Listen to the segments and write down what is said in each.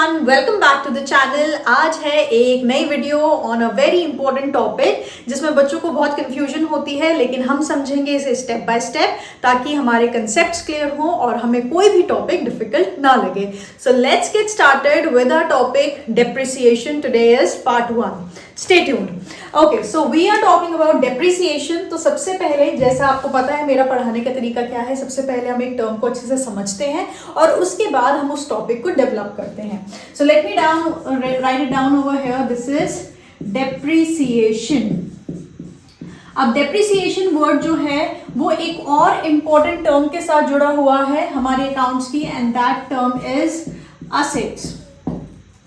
Everyone, welcome back to the channel. आज है एक नई video on a very important topic जिसमें बच्चों को बहुत कंफ्यूजन होती है, लेकिन हम समझेंगे इसे स्टेप बाय स्टेप ताकि हमारे कंसेप्ट्स क्लियर हो और हमें कोई भी टॉपिक डिफिकल्ट ना लगे। So let's get started with our topic depreciation. Today is part 1। Stay tuned. Okay, so we are talking about depreciation. तो सबसे पहले, जैसा आपको पता है मेरा पढ़ाने का तरीका क्या है, सबसे पहले हम एक टर्म को अच्छे से समझते हैं और उसके बाद हम उस टॉपिक को डेवलप करते हैं। So let me right it down over here. This is depreciation. अब डेप्रिसिएशन वर्ड जो है वो एक और इंपॉर्टेंट टर्म के साथ जुड़ा हुआ है हमारे अकाउंट्स की, and that term is assets.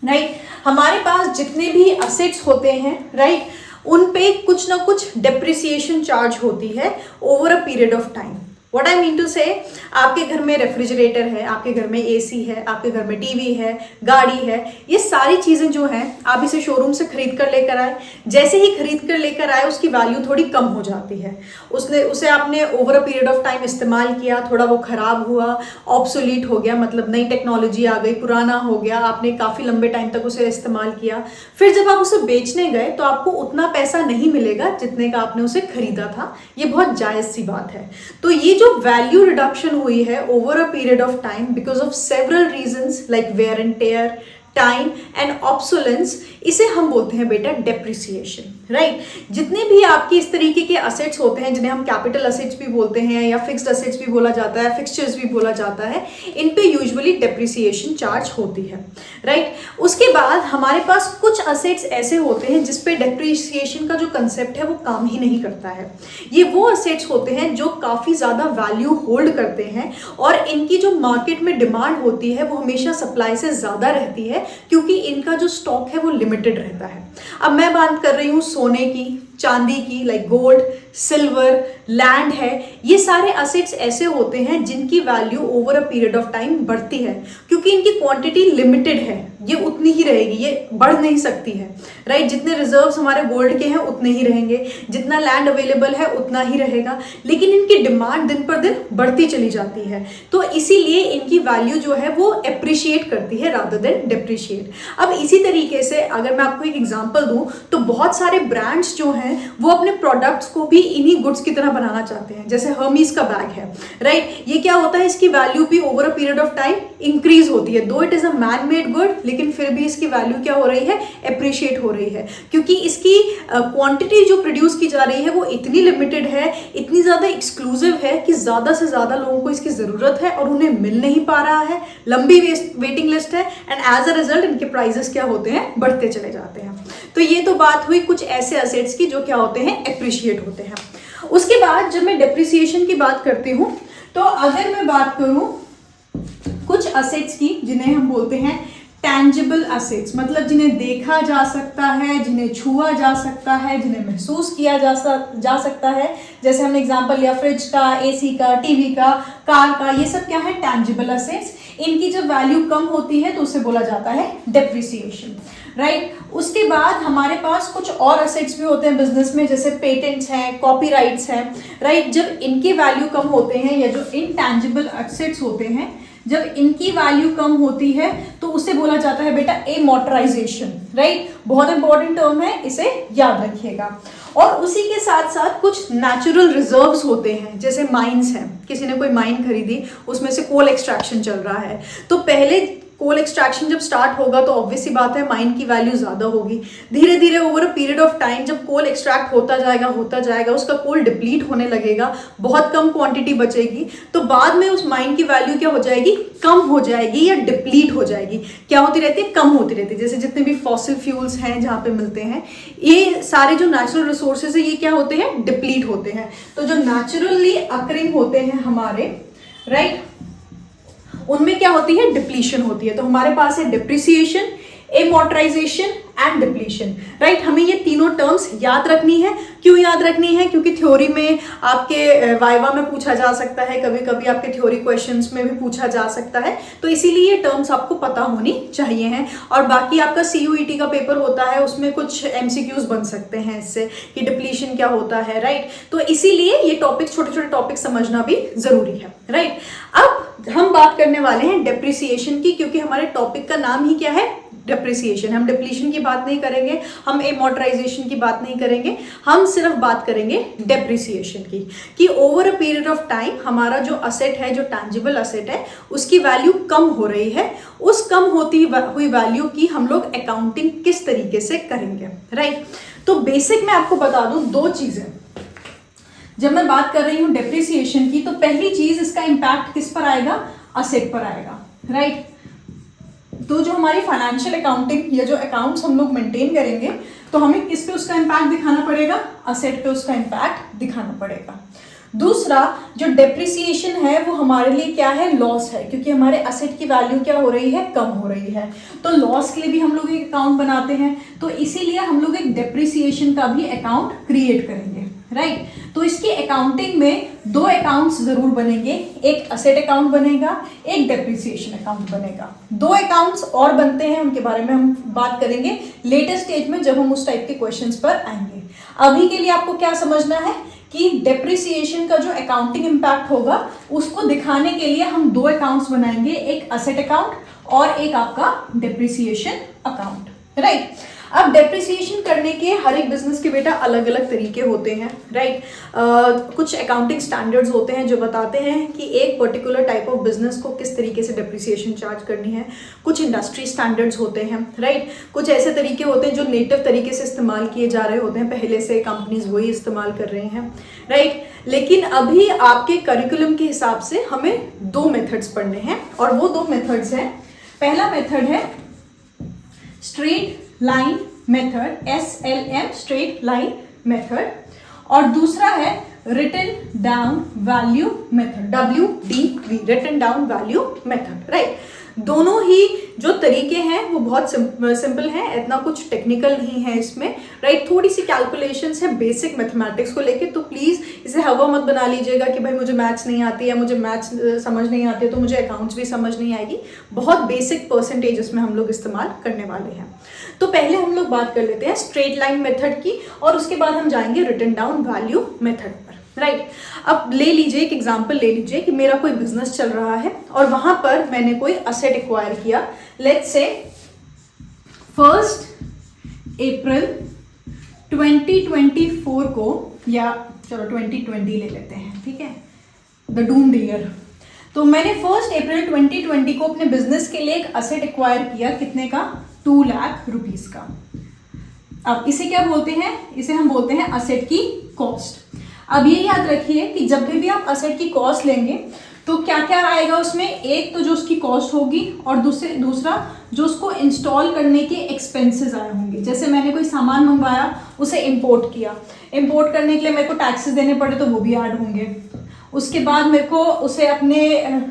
Right, हमारे पास जितने भी असेट्स होते हैं, राइट, उन पे कुछ ना कुछ डेप्रिसिएशन चार्ज होती है over a period of time. What I mean to say, आपके घर में रेफ्रिजरेटर है, आपके घर में एसी है, आपके घर में टीवी है, गाड़ी है, ये सारी चीज़ें जो हैं आप इसे शोरूम से खरीद कर लेकर आए। जैसे ही खरीद कर लेकर आए उसकी वैल्यू थोड़ी कम हो जाती है। उसे आपने over a period of time इस्तेमाल किया, थोड़ा वो ख़राब हुआ, ऑब्सोलीट हो गया, मतलब नई टेक्नोलॉजी आ गई, पुराना हो गया, आपने काफ़ी लंबे टाइम तक उसे इस्तेमाल किया। फिर जब आप उसे बेचने गए तो आपको उतना पैसा नहीं मिलेगा जितने का आपने उसे खरीदा था। ये बहुत जायज़ सी बात है। तो ये जो वैल्यू रिडक्शन हुई है over a period of time because of several reasons like wear and tear, time and obsolescence, इसे हम बोलते हैं बेटा डेप्रिसिएशन। राइट, जितने भी आपके इस तरीके के असेट्स होते हैं जिन्हें हम कैपिटल असेट्स भी बोलते हैं या फिक्स्ड असेट्स भी बोला जाता है, फिक्सचर्स भी बोला जाता है, इन पे यूजुअली डेप्रिसिएशन चार्ज होती है। राइट, उसके बाद हमारे पास कुछ असेट्स ऐसे होते हैं जिसपे डेप्रिसिएशन का जो कंसेप्ट है वो काम ही नहीं करता है। ये वो असेट्स होते हैं जो काफ़ी ज़्यादा वैल्यू होल्ड करते हैं और इनकी जो मार्केट में डिमांड होती है वो हमेशा सप्लाई से ज़्यादा रहती है क्योंकि इनका जो स्टॉक है वो लिमिटेड रहता है। अब मैं बात कर रही हूँ सोने की, चांदी की, लाइक गोल्ड, सिल्वर, लैंड है। ये सारे असेट्स ऐसे होते हैं जिनकी value over a period of time बढ़ती है क्योंकि इनकी क्वांटिटी लिमिटेड है, ये उतनी ही रहेगी, ये बढ़ नहीं सकती है। राइट, जितने रिजर्व्स हमारे गोल्ड के हैं उतने ही रहेंगे, जितना लैंड अवेलेबल है उतना ही रहेगा, लेकिन इनकी डिमांड दिन पर दिन बढ़ती चली जाती है। तो इसीलिए इनकी वैल्यू जो है वो एप्रिशिएट करती है रादर देन डेप्रिशिएट। अब इसी तरीके से अगर मैं आपको एक एग्जांपल दूं तो बहुत सारे ब्रांड्स जो हैं वो अपने प्रोडक्ट्स को भी इन्हीं गुड्स की तरह बनाना चाहते हैं। जैसे हर्मीज का बैग है, राइट, ये क्या होता है, इसकी वैल्यू भी over a period of time increase होती है। दो it is a man made good, लेकिन फिर भी इसकी वैल्यू क्या हो रही है, एप्रिशिएट हो रही है क्योंकि इसकी क्वांटिटी जो प्रोड्यूस की जा रही है वो इतनी लिमिटेड है, इतनी ज़्यादा एक्सक्लूसिव है कि ज़्यादा से ज़्यादा लोगों को इसकी ज़रूरत है और उन्हें मिल नहीं पा रहा है। लंबी वेटिंग लिस्ट है एंड एज अ रिजल्ट इनके प्राइजेस क्या होते हैं, बढ़ते चले जाते हैं। तो ये तो बात हुई कुछ ऐसे असेट्स की जो क्या होते हैं, एप्रिशिएट होते हैं। उसके बाद जब मैं डेप्रिसिएशन की बात करती हूँ तो अगर मैं बात करूँ कुछ असेट्स की जिन्हें हम बोलते हैं टैंजिबल असेट्स, मतलब जिन्हें देखा जा सकता है, जिन्हें छुआ जा सकता है, जिन्हें महसूस किया जा सकता है। जैसे हमने एग्जांपल लिया फ्रिज का, एसी का, टीवी का, कार का, ये सब क्या है, टैंजिबल असेट्स। इनकी जब वैल्यू कम होती है तो उसे बोला जाता है डेप्रिसिएशन। राइट, उसके बाद हमारे पास कुछ और असेट्स भी होते हैं बिजनेस में, जैसे पेटेंट्स हैं, कॉपीराइट्स हैं। राइट, जब इनके वैल्यू कम होते हैं या जो इनटैंजिबल असेट्स होते हैं जब इनकी वैल्यू कम होती है तो उसे बोला जाता है बेटा एमोर्टाइजेशन। राइट, बहुत इंपॉर्टेंट टर्म है, इसे याद रखिएगा। और उसी के साथ साथ कुछ नेचुरल रिजर्व्स होते हैं, जैसे माइंस हैं, किसी ने कोई माइन खरीदी, उसमें से कोल एक्सट्रैक्शन चल रहा है, तो पहले कोल एक्सट्रैक्शन जब स्टार्ट होगा तो ऑब्वियस सी बात है माइन की वैल्यू ज़्यादा होगी। धीरे धीरे over a period of time जब कोल एक्सट्रैक्ट होता जाएगा उसका कोल डिप्लीट होने लगेगा, बहुत कम क्वांटिटी बचेगी, तो बाद में उस माइन की वैल्यू क्या हो जाएगी, कम हो जाएगी या डिप्लीट हो जाएगी। क्या होती रहती है, कम होती रहती है। जैसे जितने भी फॉसिल फ्यूल्स हैं जहाँ पे मिलते हैं, ये सारे जो नेचुरल रिसोर्सेज है ये क्या होते हैं, डिप्लीट होते हैं। तो जो नेचुरली अकरिंग होते हैं हमारे, राइट, उनमें क्या होती है, डिप्लीशन होती है। तो हमारे पास है depreciation, amortisation and depletion. Right, हमें ये तीनों टर्म्स याद रखनी है। क्यों याद रखनी है, क्योंकि थ्योरी में आपके वाइवा में पूछा जा सकता है, कभी कभी आपके थ्योरी क्वेश्चंस में भी पूछा जा सकता है, तो इसीलिए ये टर्म्स आपको पता होनी चाहिए हैं। और बाकी आपका CUET का पेपर होता है, उसमें कुछ MCQs बन सकते हैं इससे कि डिप्लीशन क्या होता है। राइट, तो इसीलिए ये टॉपिक, छोटे छोटे टॉपिक समझना भी जरूरी है। राइट, अब हम बात करने वाले हैं डेप्रिसिएशन की, क्योंकि हमारे टॉपिक का नाम ही क्या है, डेप्रिसिएशन। हम डिप्लीशन की बात नहीं करेंगे, हम एमोर्टाइजेशन की बात नहीं करेंगे, हम सिर्फ बात करेंगे डेप्रिसिएशन की, कि over a period of time हमारा जो असेट है, जो टैंजिबल असेट है, उसकी वैल्यू कम हो रही है। उस कम होती हुई वैल्यू की हम लोग अकाउंटिंग किस तरीके से करेंगे, राइट। तो बेसिक मैं आपको बता दूं दो चीजें। जब मैं बात कर रही हूं डेप्रिसिएशन की, तो पहली चीज इसका इंपैक्ट किस पर आएगा, असेट पर आएगा, राइट। तो जो हमारी फाइनेंशियल अकाउंटिंग या जो अकाउंट्स हम लोग मेंटेन करेंगे, तो हमें किस पे उसका इंपैक्ट दिखाना पड़ेगा, असेट पे उसका इंपैक्ट दिखाना पड़ेगा। दूसरा, जो डेप्रिसिएशन है वो हमारे लिए क्या है, लॉस है, क्योंकि हमारे असेट की वैल्यू क्या हो रही है, कम हो रही है। तो लॉस के लिए भी हम लोग एक अकाउंट बनाते हैं, तो इसीलिए हम लोग एक डेप्रिसिएशन का भी अकाउंट क्रिएट करेंगे, राइट। तो इसकी अकाउंटिंग में दो अकाउंट्स जरूर बनेंगे, एक असेट अकाउंट बनेगा, एक डेप्रिसिएशन अकाउंट बनेगा। दो अकाउंट्स और बनते हैं, उनके बारे में हम बात करेंगे लेटर स्टेज में, जब हम उस टाइप के क्वेश्चंस पर आएंगे। अभी के लिए आपको क्या समझना है कि डेप्रिसिएशन का जो अकाउंटिंग इंपैक्ट होगा, उसको दिखाने के लिए हम दो अकाउंट्स बनाएंगे, एक असेट अकाउंट और एक आपका डेप्रिसिएशन अकाउंट, राइट। अब डेप्रिसिएशन करने के हर एक बिजनेस के बेटा अलग अलग तरीके होते हैं, राइट। कुछ अकाउंटिंग स्टैंडर्ड्स होते हैं जो बताते हैं कि एक पर्टिकुलर टाइप ऑफ बिजनेस को किस तरीके से डेप्रिसिएशन चार्ज करनी है। कुछ इंडस्ट्री स्टैंडर्ड्स होते हैं, राइट। कुछ ऐसे तरीके होते हैं जो नेटिव तरीके से इस्तेमाल किए जा रहे होते हैं, पहले से कंपनीज वही इस्तेमाल कर रही हैं, राइट। लेकिन अभी आपके करिकुलम के हिसाब से हमें दो मेथड्स पढ़ने हैं, और वो दो मेथड्स हैं। पहला मेथड है straight line method, SLM, straight line method, और दूसरा है written down value method, WDV, written down value method, right. दोनों ही जो तरीके हैं वो बहुत सिंपल हैं, इतना कुछ टेक्निकल नहीं है इसमें, राइट। थोड़ी सी कैलकुलेशंस है बेसिक मैथमेटिक्स को लेके, तो प्लीज़ इसे हवा मत बना लीजिएगा कि भाई मुझे मैथ्स नहीं आती है, मुझे मैथ्स समझ नहीं आती है तो मुझे अकाउंट्स भी समझ नहीं आएगी। बहुत बेसिक परसेंटेज इसमें हम लोग इस्तेमाल करने वाले हैं। तो पहले हम लोग बात कर लेते हैं स्ट्रेट लाइन मेथड की, और उसके बाद हम जाएंगे रिटन डाउन वैल्यू मेथड पर, राइट। अब ले लीजिए एक एग्जांपल ले लीजिए कि मेरा कोई बिजनेस चल रहा है और वहां पर मैंने कोई असेट एक्वायर किया, लेट्स से 1 अप्रैल 2024 को, या चलो 2020 ले लेते हैं, ठीक है, द डूम्ड ईयर। तो मैंने 1 अप्रैल 2020 को अपने बिजनेस के लिए एक असेट एक्वायर किया, कितने का, 2 लाख रुपीस का। अब इसे क्या बोलते हैं, इसे हम बोलते हैं असेट की कॉस्ट। अब ये याद रखिए कि जब भी आप असेट की कॉस्ट लेंगे तो क्या क्या आएगा उसमें, एक तो जो उसकी कॉस्ट होगी, और दूसरा जो उसको इंस्टॉल करने के एक्सपेंसेस आए होंगे। जैसे मैंने कोई सामान मंगवाया, उसे इंपोर्ट किया, इंपोर्ट करने के लिए मेरे को टैक्सेस देने पड़े तो वो भी ऐड होंगे। उसके बाद मेरे को उसे अपने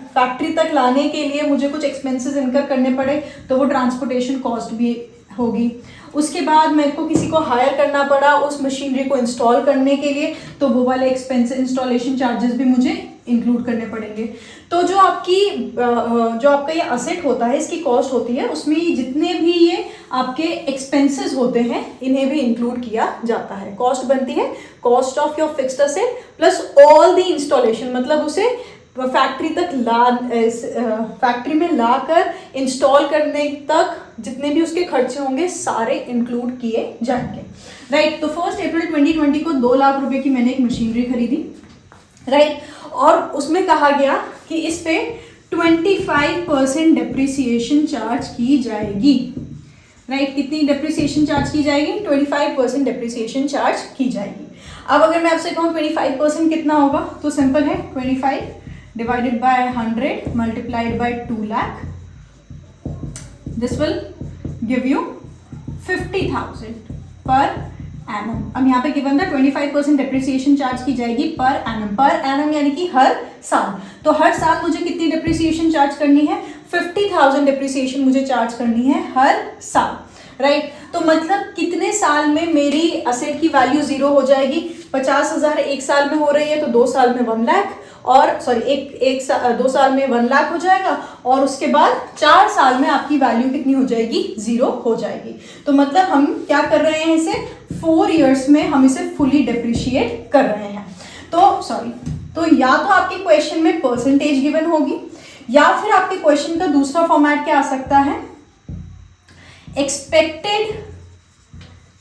फैक्ट्री तक लाने के लिए मुझे कुछ एक्सपेंसेस इनकर करने पड़े तो वो ट्रांसपोर्टेशन कॉस्ट भी होगी। उसके बाद मेरे को किसी को हायर करना पड़ा उस मशीनरी को इंस्टॉल करने के लिए, तो वो वाले एक्सपेंस, इंस्टॉलेशन चार्जेस भी मुझे इंक्लूड करने पड़ेंगे। तो जो आपका ये असेट होता है, इसकी कॉस्ट होती है, उसमें जितने भी ये आपके एक्सपेंसेस होते हैं इन्हें भी इंक्लूड किया जाता है। कॉस्ट बनती है cost of your fixed asset plus all the installation, मतलब उसे फैक्ट्री तक फैक्ट्री में लाकर इंस्टॉल करने तक जितने भी उसके खर्चे होंगे सारे इंक्लूड किए जाएंगे, राइट। तो 1 अप्रैल 2020 को 2 लाख रुपए की मैंने एक मशीनरी खरीदी, राइट, और उसमें कहा गया कि इस पे 25% डेप्रिसिएशन चार्ज की जाएगी, राइट। कितनी डेप्रिसिएशन चार्ज की जाएगी, 25% डेप्रिसिएशन चार्ज की जाएगी। अब अगर मैं आपसे कहूँ 25% कितना होगा, तो सिंपल है, 25 divided by 100 multiplied by 2 lakh, this will give you 50,000 per annum। अब यहाँ पे गिवन था 25% डेप्रिसिएशन चार्ज की जाएगी पर एनम, पर एनम यानी कि हर साल। तो हर साल मुझे कितनी डेप्रिसिएशन चार्ज करनी है, 50,000 डेप्रिसिएशन मुझे चार्ज करनी है हर साल, राइट। तो मतलब कितने साल में मेरी असेट की वैल्यू 0 हो जाएगी, 50,000 एक साल में हो रही है तो 2 साल में 1 लाख, और सॉरी 2 साल में 1 लाख हो जाएगा, और उसके बाद 4 साल में आपकी वैल्यू कितनी हो जाएगी, 0 हो जाएगी। तो मतलब हम क्या कर रहे हैं, इसे 4 इयर्स में हम इसे फुली डेप्रिशिएट कर रहे हैं। तो या तो आपके क्वेश्चन में परसेंटेज गिवन होगी, या फिर आपके क्वेश्चन का दूसरा फॉर्मेट क्या आ सकता है, expected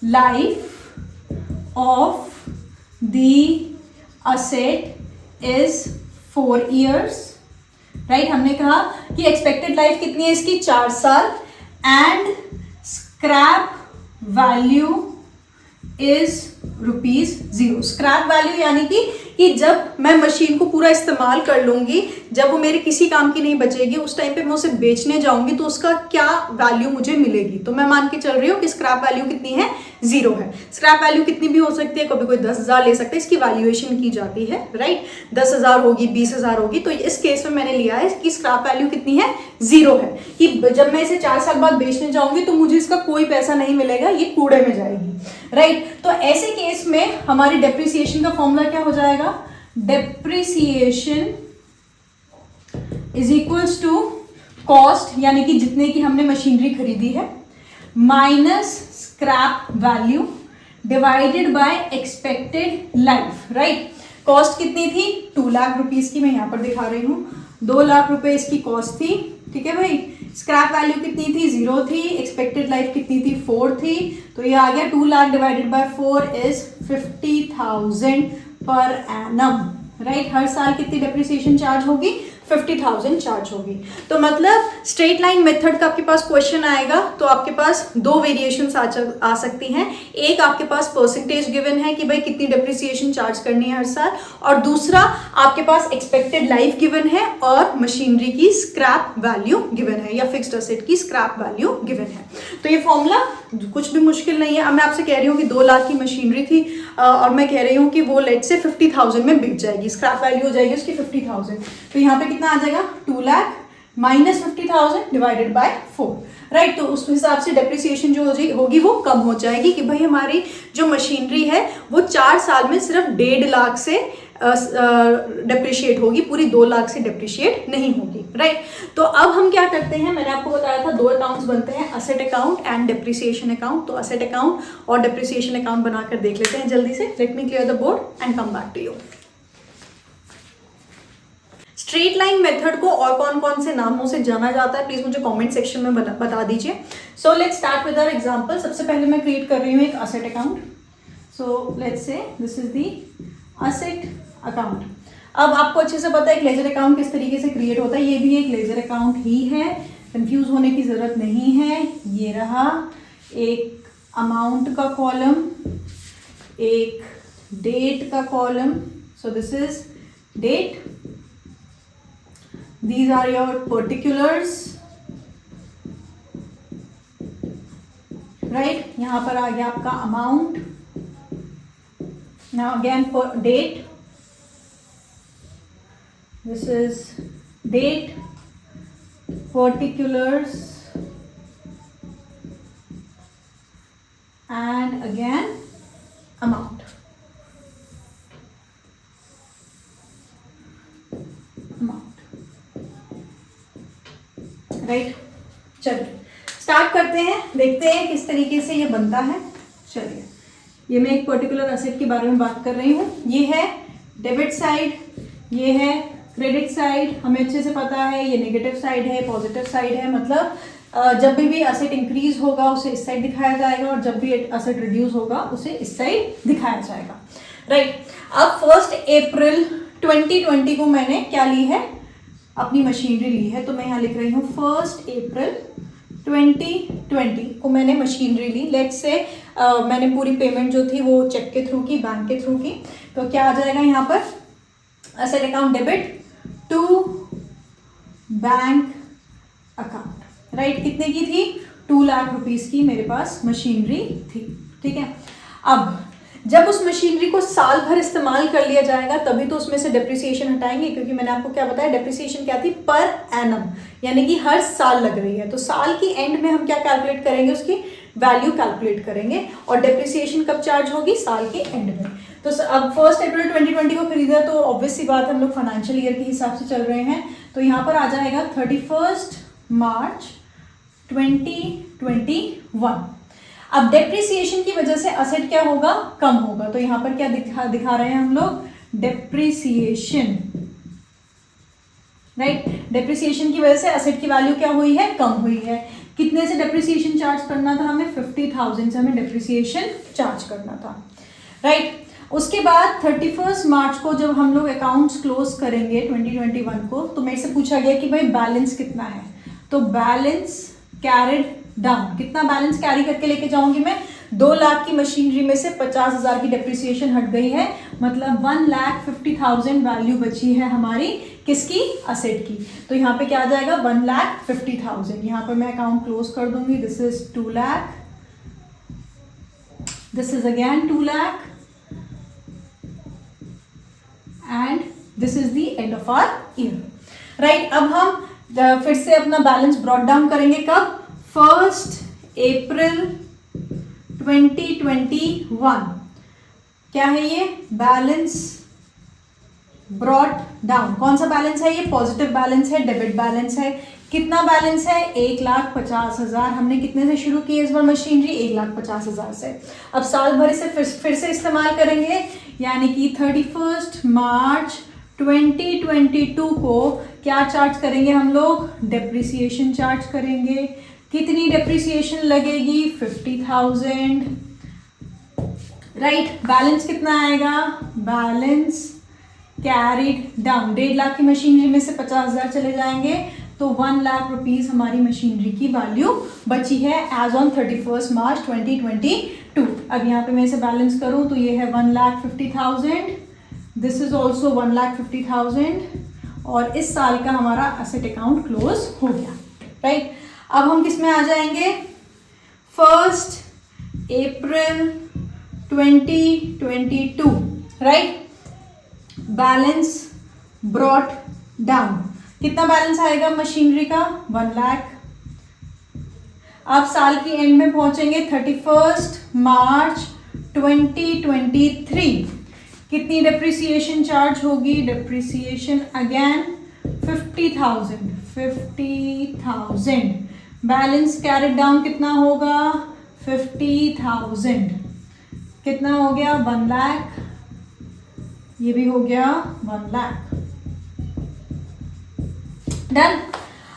life of the asset is 4 years, right. हमने कहा कि एक्सपेक्टेड लाइफ कितनी है इसकी, 4 साल, and scrap value is ₹0। Scrap value यानी कि जब मैं मशीन को पूरा इस्तेमाल कर लूंगी, जब वो मेरे किसी काम की नहीं बचेगी, उस टाइम पे मैं उसे बेचने जाऊंगी तो उसका क्या वैल्यू मुझे मिलेगी। तो मैं मान के चल रही हूँ कि स्क्रैप वैल्यू कितनी है, 0 है। स्क्रैप वैल्यू कितनी भी हो सकती है, कभी कोई 10,000 ले सकता है, इसकी वैल्यूएशन की जाती है, राइट। 10,000 होगी, 20,000 होगी। तो इस केस में मैंने लिया है कि स्क्रैप वैल्यू कितनी है, 0 है, कि जब मैं इसे 4 साल बाद बेचने जाऊंगी तो मुझे इसका कोई पैसा नहीं मिलेगा, ये कूड़े में जाएगी, राइट। तो ऐसे केस में हमारी डेप्रिसिएशन का फॉर्मूला क्या हो जाएगा, depreciation is equals to cost, यानी कि जितने की हमने मशीनरी खरीदी है, minus scrap value divided by expected life, right. Cost कितनी थी, 2 लाख रुपीस की, मैं यहां पर दिखा रही हूं, 2 लाख रुपए इसकी कॉस्ट थी, ठीक है भाई। स्क्रैप वैल्यू कितनी थी, 0 थी। एक्सपेक्टेड लाइफ कितनी थी, 4 थी। तो ये आ गया 2 lakh divided by 4 is 50,000 per annum, right. हर साल कितनी डेप्रिसिएशन चार्ज होगी, 50,000 चार्ज होगी। तो मतलब स्ट्रेट लाइन मेथड का आपके पास क्वेश्चन आएगा तो आपके पास 2 वेरिएशंस आ सकती हैं। एक आपके पास परसेंटेज गिवन है कि भाई कितनी डेप्रिसिएशन चार्ज करनी है हर साल, और दूसरा आपके पास एक्सपेक्टेड लाइफ गिवन है और मशीनरी की स्क्रैप वैल्यू गिवन है, या फिक्स्ड असेट की स्क्रैप वैल्यू गिवन है। तो ये फॉर्मूला कुछ भी मुश्किल नहीं है। अब मैं आपसे कह रही हूँ कि 2 लाख की मशीनरी थी और मैं कह रही हूँ कि वो लेट से 50,000 में बिक जाएगी, स्क्रैप वैल्यू हो जाएगी उसकी 50,000। तो यहाँ पे कितना आ जाएगा, 2 lakh minus 50,000 divided by 4, right. तो उस हिसाब से डेप्रिसिएशन जो होगी वो कम हो जाएगी कि भाई हमारी जो मशीनरी है वो 4 साल में सिर्फ 1.5 लाख से डेप्रिशिएट होगी, पूरी 2 लाख से डेप्रिशिएट नहीं होगी, राइट। तो अब हम क्या करते हैं, मैंने आपको बताया था 2 अकाउंट्स बनते हैं, asset account and depreciation account. तो असेट अकाउंट और डेप्रिसिएशन अकाउंट बनाकर देख लेते हैं जल्दी से। Let me clear the board and come back to you. Straight line method को और कौन कौन से नामों से जाना जाता है, प्लीज मुझे कमेंट सेक्शन में बता दीजिए। So let's start with our example. सबसे पहले मैं क्रिएट कर रही हूँ एक asset account. So let's say this is the asset account. अब आपको अच्छे से पता है एक लेजर अकाउंट किस तरीके से क्रिएट होता है, ये भी एक लेजर अकाउंट ही है, कंफ्यूज होने की जरूरत नहीं है। ये रहा एक अमाउंट का कॉलम, एक डेट का column. So this is date, these are your particulars, right। यहां पर आ गया आपका amount. now again for date, this is date, particulars, and again amount, right. चलिए स्टार्ट करते हैं, देखते हैं किस तरीके से ये बनता है। चलिए, ये मैं एक पर्टिकुलर असेट के बारे में बात कर रही हूँ। ये है डेबिट साइड, ये है क्रेडिट साइड। हमें अच्छे से पता है ये नेगेटिव साइड है, पॉजिटिव साइड है। मतलब जब भी असेट इंक्रीज होगा उसे इस साइड दिखाया जाएगा, और जब भी असेट रिड्यूस होगा उसे इस साइड दिखाया जाएगा, राइट। अब 1 अप्रैल 2020 को मैंने क्या ली है, अपनी मशीनरी ली है। तो मैं यहाँ लिख रही हूँ 1 अप्रैल 2020 को मैंने मशीनरी ली। लेट्स से मैंने पूरी पेमेंट जो थी वो चेक के थ्रू की, बैंक के थ्रू की। तो क्या आ जाएगा यहाँ पर, asset account debit to bank account, right. कितने की थी, 2 लाख रुपीस की मेरे पास मशीनरी थी, ठीक है। अब जब उस मशीनरी को साल भर इस्तेमाल कर लिया जाएगा तभी तो उसमें से डेप्रिसिएशन हटाएंगे, क्योंकि मैंने आपको क्या बताया, डेप्रिसिएशन क्या थी, पर एनम, यानी कि हर साल लग रही है। तो साल की एंड में हम क्या कैलकुलेट करेंगे, उसकी वैल्यू कैलकुलेट करेंगे, और डेप्रिसिएशन कब चार्ज होगी, साल के एंड में। तो अब 1 अप्रैल 2020 को खरीदा तो ऑब्वियस सी बात है, हम लोग फाइनेंशियल ईयर के हिसाब से चल रहे हैं। तो यहाँ पर आ जाएगा 31 मार्च 2021। अब डेप्रिसिएशन की वजह से असेट क्या होगा, कम होगा। तो यहां पर क्या दिखा रहे हैं हम लोग, डेप्रिसिएशन, राइट। डेप्रिसिएशन की वजह से एसेट की वैल्यू क्या हुई है, कम हुई है। कितने से डेप्रिसिएशन चार्ज करना था हमें, 50,000 से हमें डेप्रिसिएशन चार्ज करना था, राइट। उसके बाद 31 मार्च को जब हम लोग अकाउंट्स क्लोज करेंगे 2021 को, तो मेरे से पूछा गया कि भाई बैलेंस कितना है, तो बैलेंस कैरिड डाउन, कितना बैलेंस कैरी करके लेके जाऊंगी मैं, 2 लाख की मशीनरी में से 50,000 की डेप्रिसिएशन हट गई है, मतलब 1,50,000 वैल्यू बची है हमारी किसकी, असेट की। तो यहाँ पे क्या आ जाएगा, 1,50,000। यहाँ पर मैं अकाउंट क्लोज कर दूंगी। This is 2 lakh, this is again 2 lakh and this is the end of our year, right. अब हम फिर से अपना बैलेंस ब्रॉट डाउन करेंगे कब, 1 अप्रैल 2021। क्या है ये, बैलेंस ब्रॉट डाउन। कौन सा बैलेंस है ये, पॉजिटिव बैलेंस है, डेबिट बैलेंस है। कितना बैलेंस है, 1,50,000। हमने कितने से शुरू की इस बार मशीनरी, 1,50,000 से। अब साल भर से फिर से इस्तेमाल करेंगे, यानी कि 31 मार्च 2022 को क्या चार्ज करेंगे हम लोग, डेप्रिसिएशन चार्ज करेंगे। कितनी डेप्रिसिएशन लगेगी, 50,000, राइट। बैलेंस कितना आएगा, बैलेंस कैरिड डाउन, 1.5 लाख की मशीनरी में से 50,000 चले जाएंगे, तो 1 लाख रुपीज हमारी मशीनरी की वैल्यू बची है एज ऑन 31 मार्च 2022। अब यहाँ पे मैं इसे बैलेंस करूँ तो ये है 1,50,000, दिस इज ऑल्सो 1,50,000, और इस साल का हमारा एसेट अकाउंट क्लोज हो गया, राइट। अब हम किस में आ जाएंगे, 1 अप्रैल 2022, राइट। बैलेंस ब्रॉट डाउन, कितना बैलेंस आएगा मशीनरी का, 1 लाख। अब साल की एंड में पहुंचेंगे 31 मार्च 2023, कितनी डेप्रिसिएशन चार्ज होगी, depreciation again 50,000। Balance carried down कितना होगा, 50,000, कितना हो गया, 1 लाख, ये भी हो गया 1 लाख, डन।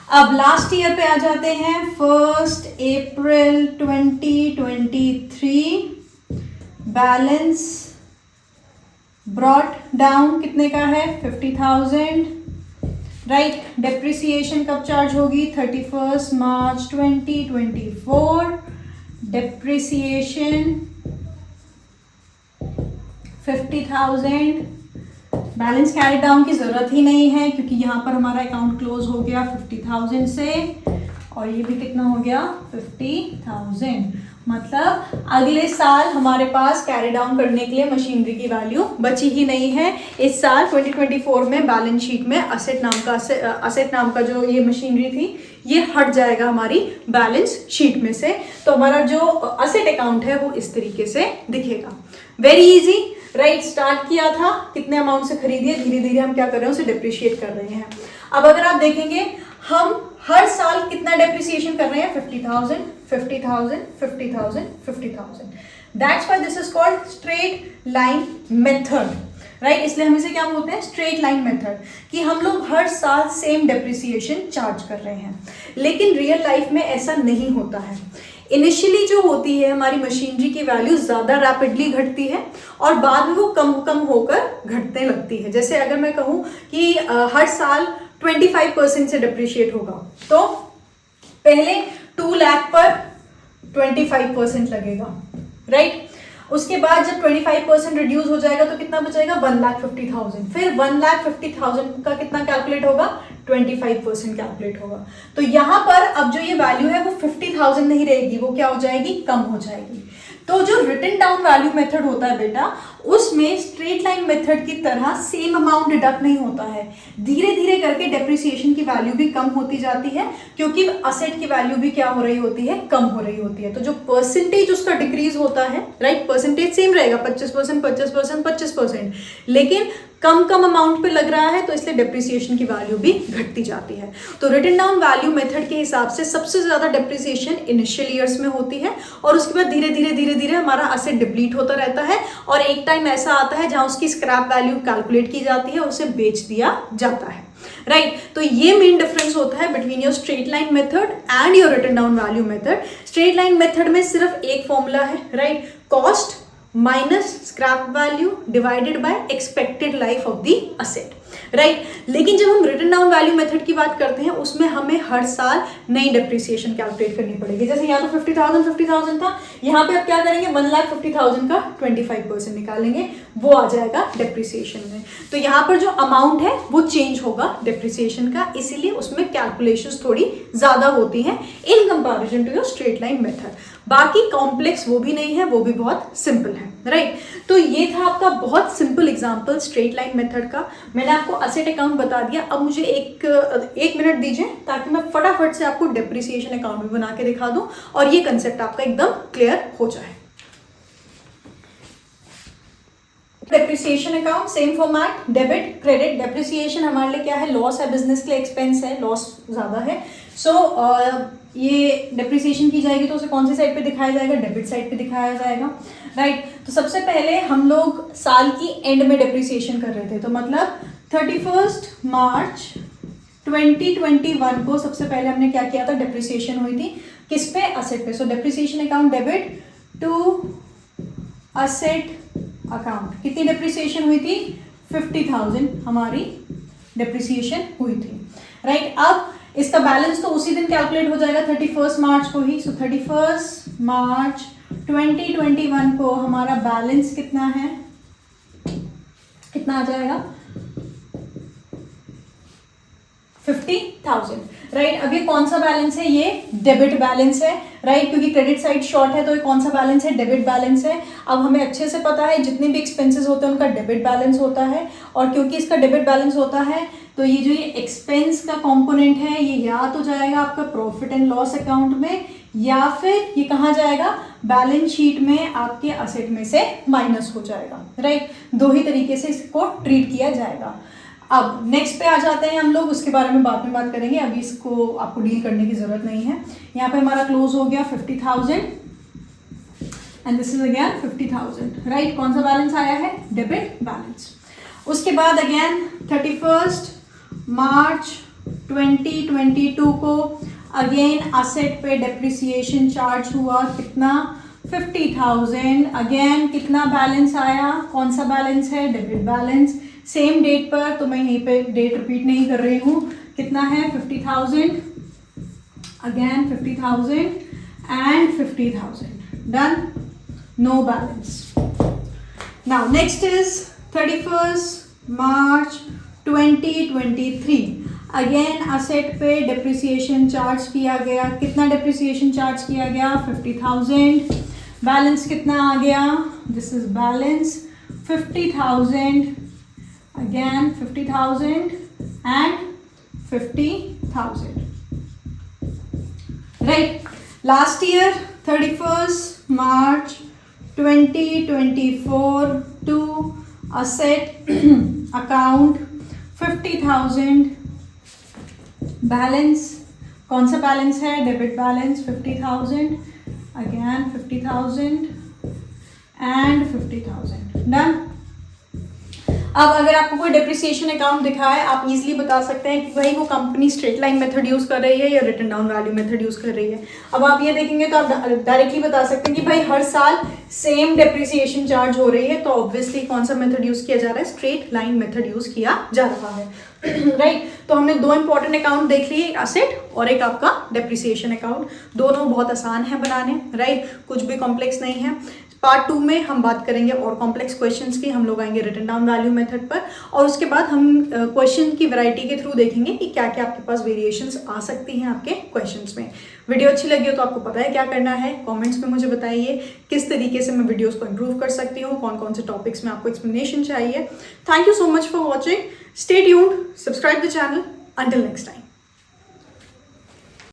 अब लास्ट ईयर पे आ जाते हैं, 1 अप्रैल 2023, बैलेंस ब्रॉट डाउन कितने का है, 50,000, राइट। डेप्रिसिएशन कब चार्ज होगी, 31 मार्च 2024, डेप्रिसिएशन 50,000। बैलेंस कैरी डाउन की जरूरत ही नहीं है क्योंकि यहाँ पर हमारा अकाउंट क्लोज हो गया 50,000 से, और ये भी कितना हो गया, 50,000। मतलब अगले साल हमारे पास कैरी डाउन करने के लिए मशीनरी की वैल्यू बची ही नहीं है। इस साल 2024 में बैलेंस शीट में असेट नाम का जो ये मशीनरी थी ये हट जाएगा हमारी बैलेंस शीट में से, तो हमारा जो असेट अकाउंट है वो इस तरीके से दिखेगा। Very easy, right. स्टार्ट किया था, कितने अमाउंट से खरीदिए, धीरे धीरे हम क्या कर रहे हैं, उसे डेप्रिशिएट कर रहे हैं। अब अगर आप देखेंगे हम हर साल कितना डेप्रिसिएशन कर रहे हैं, 50,000, 50,000, 50,000, 50,000। That's why this is called straight line method, right. इसलिए हम इसे क्या बोलते हैं, स्ट्रेट लाइन मेथड, कि हम लोग हर साल सेम डेप्रिसिएशन चार्ज कर रहे हैं। लेकिन रियल लाइफ में ऐसा नहीं होता है। इनिशियली जो होती है हमारी मशीनरी की वैल्यू ज़्यादा रैपिडली घटती है और बाद में वो कम कम होकर घटने लगती है। जैसे अगर मैं कहूँ कि हर साल 25% से डिप्रिशिएट होगा, तो पहले 2 लाख पर 25% लगेगा, राइट। उसके बाद जब 25% रिड्यूस हो जाएगा तो कितना बचेगा, 1,50,000। फिर 1,50,000 का कितना कैलकुलेट होगा, 25% कैलकुलेट होगा। तो यहां पर अब जो ये वैल्यू है वो 50,000 नहीं रहेगी, वो क्या हो जाएगी, कम हो जाएगी। तो जो रिटन डाउन वैल्यू मेथड होता है बेटा, उसमें स्ट्रेट लाइन मेथड की तरह सेम अमाउंट डिडक्ट नहीं होता है। धीरे धीरे करके डेप्रिसिएशन की वैल्यू भी कम होती जाती है क्योंकि असेट की वैल्यू भी क्या हो रही होती है, कम हो रही होती है। तो जो परसेंटेज उसका डिक्रीज होता है, राइट, परसेंटेज सेम रहेगा 25%, 25%, 25%, लेकिन कम कम अमाउंट पे लग रहा है तो इसलिए डेप्रिसिएशन की वैल्यू भी घटती जाती है। तो रिटन डाउन वैल्यू मेथड के हिसाब से सबसे ज्यादा डेप्रिसिएशन इनिशियल ईयर्स में होती है और उसके बाद धीरे धीरे धीरे धीरे हमारा असेट डिप्लीट होता रहता है और एक टाइम ऐसा आता है जहां उसकी स्क्रैप वैल्यू कैलकुलेट की जाती है, उसे बेच दिया जाता है। राइट। तो ये मेन डिफरेंस होता है between your straight line method and your written down value method. Straight line method में सिर्फ एक फॉर्मूला है, right, cost minus scrap value divided by expected life of the asset, right. लेकिन जब हम रिटन डाउन वैल्यू मेथड की बात करते हैं उसमें हमें हर साल नई डेप्रिसिएशन कैलकुलेट करनी पड़ेगी। जैसे यहाँ तो 50,000 था, यहाँ पे आप क्या करेंगे 1,50,000 का 25% निकालेंगे, वो आ जाएगा डेप्रिसिएशन में। तो यहाँ पर जो अमाउंट है वो चेंज होगा डेप्रिसिएशन का, इसीलिए उसमें कैलकुलेशंस थोड़ी ज़्यादा होती हैं in comparison to your straight line method. बाकी कॉम्प्लेक्स वो भी नहीं है, वो भी बहुत सिंपल है, राइट। तो ये था आपका बहुत simple example straight line method का। मैंने आपको असेट अकाउंट बता दिया। अब मुझे एक मिनट दीजिए ताकि मैं फटाफट से आपको डेप्रिसिएशन अकाउंट भी बना के दिखा दूं और ये कंसेप्ट आपका एकदम क्लियर हो जाए। Depreciation account same format, debit credit. Depreciation हमारे लिए क्या है, लॉस है, बिजनेस के लिए एक्सपेंस है, लॉस ज़्यादा है। सो ये डेप्रिसिएशन की जाएगी तो उसे कौन सी साइड पे दिखाया जाएगा, डेबिट साइड पे दिखाया जाएगा, राइट। तो सबसे पहले हम लोग साल की एंड में डेप्रिसिएशन कर रहे थे, तो मतलब 31 मार्च 2021 को सबसे पहले हमने क्या किया था, डेप्रिसिएशन हुई थी किस पे, असेट पे। So depreciation account debit to asset account. कितनी डेप्रिसिएशन हुई थी, 50,000 हमारी डेप्रिसिएशन हुई थी, राइट। अब इसका बैलेंस तो उसी दिन कैलकुलेट हो जाएगा 31 मार्च को ही। सो 31 मार्च 2021 को हमारा बैलेंस कितना है, कितना आ जाएगा 50,000, राइट। अब ये कौन सा बैलेंस है, ये डेबिट बैलेंस है, राइट, क्योंकि क्रेडिट साइड शॉर्ट है तो ये कौन सा बैलेंस है, डेबिट बैलेंस है। अब हमें अच्छे से पता है जितने भी एक्सपेंसेस होते हैं उनका डेबिट बैलेंस होता है, और क्योंकि इसका डेबिट बैलेंस होता है तो ये जो ये एक्सपेंस का कंपोनेंट है ये या तो जाएगा आपका प्रॉफिट एंड लॉस अकाउंट में, या फिर ये कहाँ जाएगा, बैलेंस शीट में आपके असेट में से माइनस हो जाएगा, राइट। दो ही तरीके से इसको ट्रीट किया जाएगा। अब नेक्स्ट पे आ जाते हैं हम लोग, उसके बारे में बाद में बात करेंगे, अभी इसको आपको डील करने की जरूरत नहीं है। यहाँ पे हमारा क्लोज हो गया 50,000 and this is again 50,000, right. कौन सा बैलेंस आया है, डेबिट बैलेंस। उसके बाद अगेन 31 मार्च 2022 को अगेन असेट पे डेप्रिसिएशन चार्ज हुआ, कितना 50,000। अगेन कितना बैलेंस आया, कौन सा बैलेंस है, डेबिट बैलेंस। सेम डेट पर, तो मैं यहीं पे डेट रिपीट नहीं कर रही हूँ, कितना है 50,000, again 50,000 and 50,000, done, no balance. Now next is 31 March 2023, again asset पे डेप्रिसिएशन चार्ज किया गया, कितना डेप्रिसिएशन चार्ज किया गया 50,000। बैलेंस कितना आ गया, this is balance 50,000, again 50,000 and 50,000, right. Last year 31 March 2024 to asset account 50,000, balance कौन सा बैलेंस है, debit balance 50,000, again 50,000 and 50,000, done. अब अगर आपको कोई डेप्रिसिएशन अकाउंट दिखा है आप इजीली बता सकते हैं कि भाई वो company straight line method use कर रही है या written down value method use कर रही है। अब आप ये देखेंगे तो आप डायरेक्टली बता सकते हैं कि भाई हर साल सेम डेप्रिसिएशन चार्ज हो रही है, तो ऑब्वियसली कौन सा मेथड यूज़ किया जा रहा है, स्ट्रेट लाइन मेथड यूज़ किया जा रहा है, राइट। तो हमने दो इंपॉर्टेंट अकाउंट देख लिए, एक असेट और एक आपका डेप्रिसिएशन अकाउंट। दोनों बहुत आसान है बनाने, राइट, कुछ भी कॉम्प्लेक्स नहीं है। पार्ट 2 में हम बात करेंगे और कॉम्प्लेक्स क्वेश्चंस की, हम लोग आएंगे रिटन डाउन वैल्यू मेथड पर, और उसके बाद हम क्वेश्चन की वैरायटी के थ्रू देखेंगे कि क्या क्या आपके पास वेरिएशंस आ सकती हैं आपके क्वेश्चंस में। वीडियो अच्छी लगी हो तो आपको पता है क्या करना है, कमेंट्स में मुझे बताइए किस तरीके से मैं वीडियोस को इंप्रूव कर सकती हूँ, कौन कौन से टॉपिक्स में आपको एक्सप्लेनेशन चाहिए। Thank you so much for watching, stay tuned, subscribe the channel, until next time.